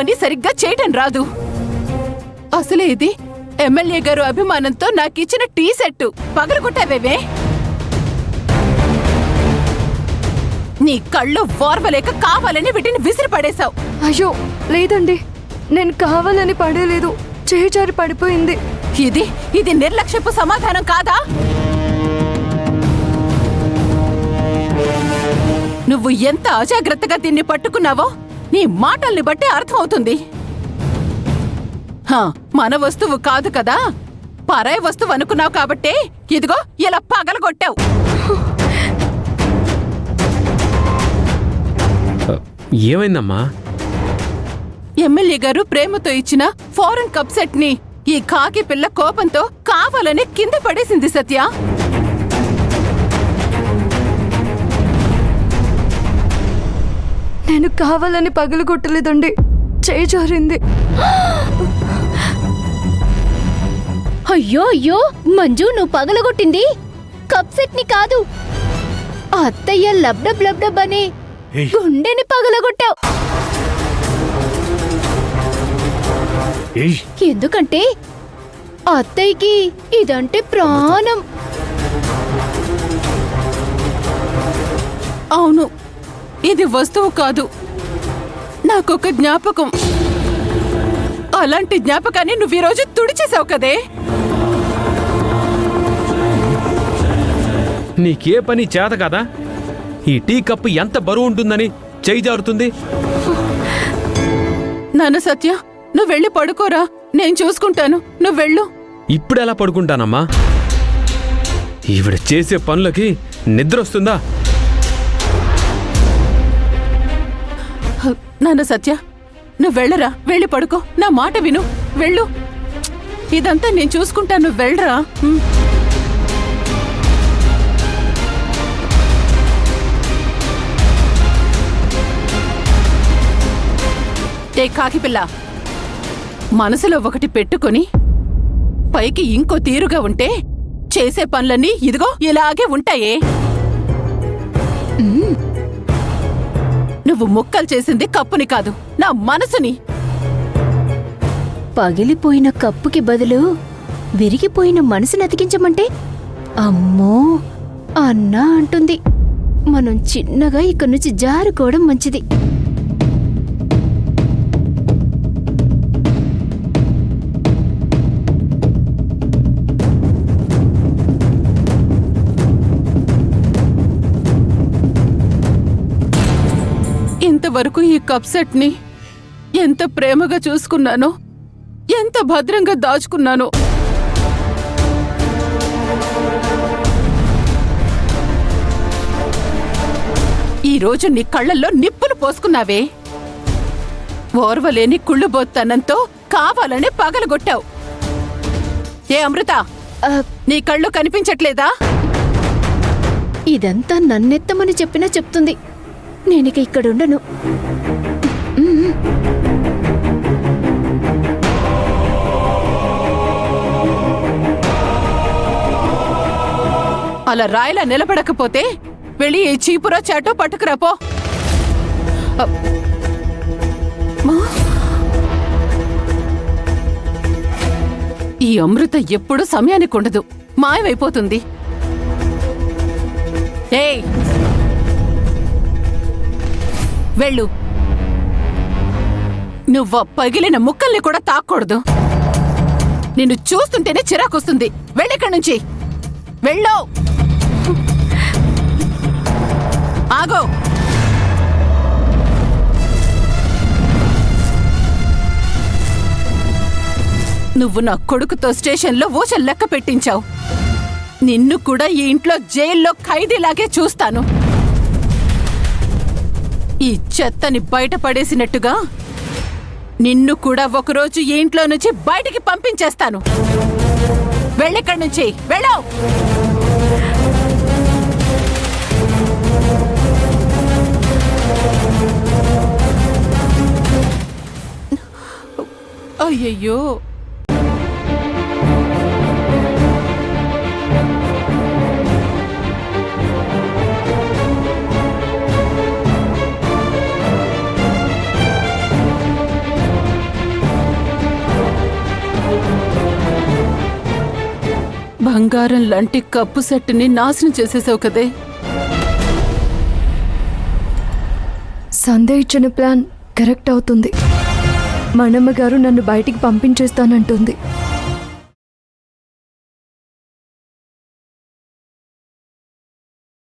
పని సరిగ్గా చేయటం రాదు. అసలే ఇది ఎమ్మెల్యే గారు అభిమానంతో నాకిచ్చిన టీ సెట్టు పగలగొట్టావేవే. నీ కళ్ళు వార్వలేక కావాలని వీటిని విసిరిపడేశావు. అయ్యో లేదండి, నేను కావాలని పడేలేదు, చేజారి పడిపోయింది. ఇది నిర్లక్ష్యపు సమాధానం కాదా? నువ్వు ఎంత అజాగ్రత్తగా దీన్ని పట్టుకున్నావో నీ మాటల్ని బట్టి అర్థమవుతుంది. మన వస్తువు కాదు కదా, పరాయి వస్తువు అనుకున్నావు కాబట్టే ఇదిగో ఇలా పగలగొట్టావు. ఏమైందమ్మా? ఎమ్మెల్యే గారు ప్రేమతో ఇచ్చిన ఫారెన్ కప్ సెట్ ని ఈ కాకి పిల్ల కోపంతో కావాలని కింద పడేసింది సత్య. నేను కావాలని పగలగొట్టలేదండి, చేజారింది. అయ్యో అయ్యో మంజు, నువ్వు పగలగొట్టింది కప్ సెట్ ని కాదు, అత్తయ్య లబ్డబ్ లబ్డబ్ అని గుండెని పగలగొట్టావు. ఎందుకంటే అత్తయ్యకి ఇదంటే ప్రాణం. అవును, ఇది వస్తువు కాదు, నాకొక జ్ఞాపకం. అలాంటి జ్ఞాపకాన్ని నువ్వు ఈరోజు తుడిచేసావు కదే. నీకే పని చేత కదా? ఈ టీ కప్పు ఎంత బరువు ఉంటుందని చెయ్యి జారుతుంది? నాన్న సత్య, నువ్వు వెళ్ళి పడుకోరా, నేను చూసుకుంటాను, నువ్వు వెళ్ళు. ఇప్పుడెలా పడుకుంటానమ్మా? ఈవిడ చేసే పనులకి నిద్ర వస్తుందా? నాన్న సత్య, నువ్వు వెళ్ళరా, వెళ్ళి పడుకో, నా మాట విను, వెళ్ళు. ఇదంతా నేను చూసుకుంటాను, నువ్వు వెళ్ళరా. ఏ కాకిపిల్ల, మనసులో ఒకటి పెట్టుకొని పైకి ఇంకో తీరుగా ఉంటే చేసే పనులన్నీ ఇదిగో ఇలాగే ఉంటాయే. నువ్వు ముక్కలు చేసింది కప్పుని కాదు, నా మనసుని. పగిలిపోయిన కప్పుకి బదులు విరిగిపోయిన మనసుని అతికించమంటే అమ్మో అన్నా అంటుంది. మనం చిన్నగా ఇక్కడి నుంచి జారుకోవడం మంచిది. ఇంతవరకు ఈ కప్ సెట్ ని ఎంత ప్రేమగా చూసుకున్నానో, ఎంత భద్రంగా దాచుకున్నానో. ఈరోజు నీ కళ్ళల్లో నిప్పులు పోసుకున్నావే. ఓర్వలేని కుళ్ళుబోత్తనంతో కావాలని పగలగొట్టావు. ఏ అమృత, నీ కళ్ళు కనిపించట్లేదా? ఇదంతా నన్నెత్తమని చెప్పినా చెప్తుంది. నేనిక ఇక్కడుండను. అలా రాయిలా నిలబడకపోతే వెళ్ళి ఈ చీపురో చాటో పట్టుకురాపో. ఈ అమృత ఎప్పుడు సమయానికి ఉండదు, మాయమైపోతుంది. ఏయ్, వెళ్ళు. నువ్వు పగిలిన ముక్కల్ని కూడా తాక్కూడదు. నిన్ను చూస్తుంటేనే చిరాకొస్తుంది. వెళ్ళిక్కడి నుంచి, వెళ్ళు. ఆగో. నువ్వు నా కొడుకుతో స్టేషన్లో ఊచ లెక్క పెట్టించావు. నిన్ను కూడా ఈ ఇంట్లో జైల్లో ఖైదీలాగే చూస్తాను. ఈ చెత్తని బయటపడేసినట్టుగా నిన్ను కూడా ఒకరోజు ఈ ఇంట్లో నుంచి బయటికి పంపించేస్తాను. వెళ్ళిక్కడి నుంచి, వెళ్ళు. అయ్యయ్యో, బంగారం లాంటి కప్పు సెట్ని నాశనం చేసేసావు కదే. సంధ్య ఇచ్చిన ప్లాన్ కరెక్ట్ అవుతుంది. మనమ్మ గారు నన్ను బయటికి పంపించేస్తానంటుంది.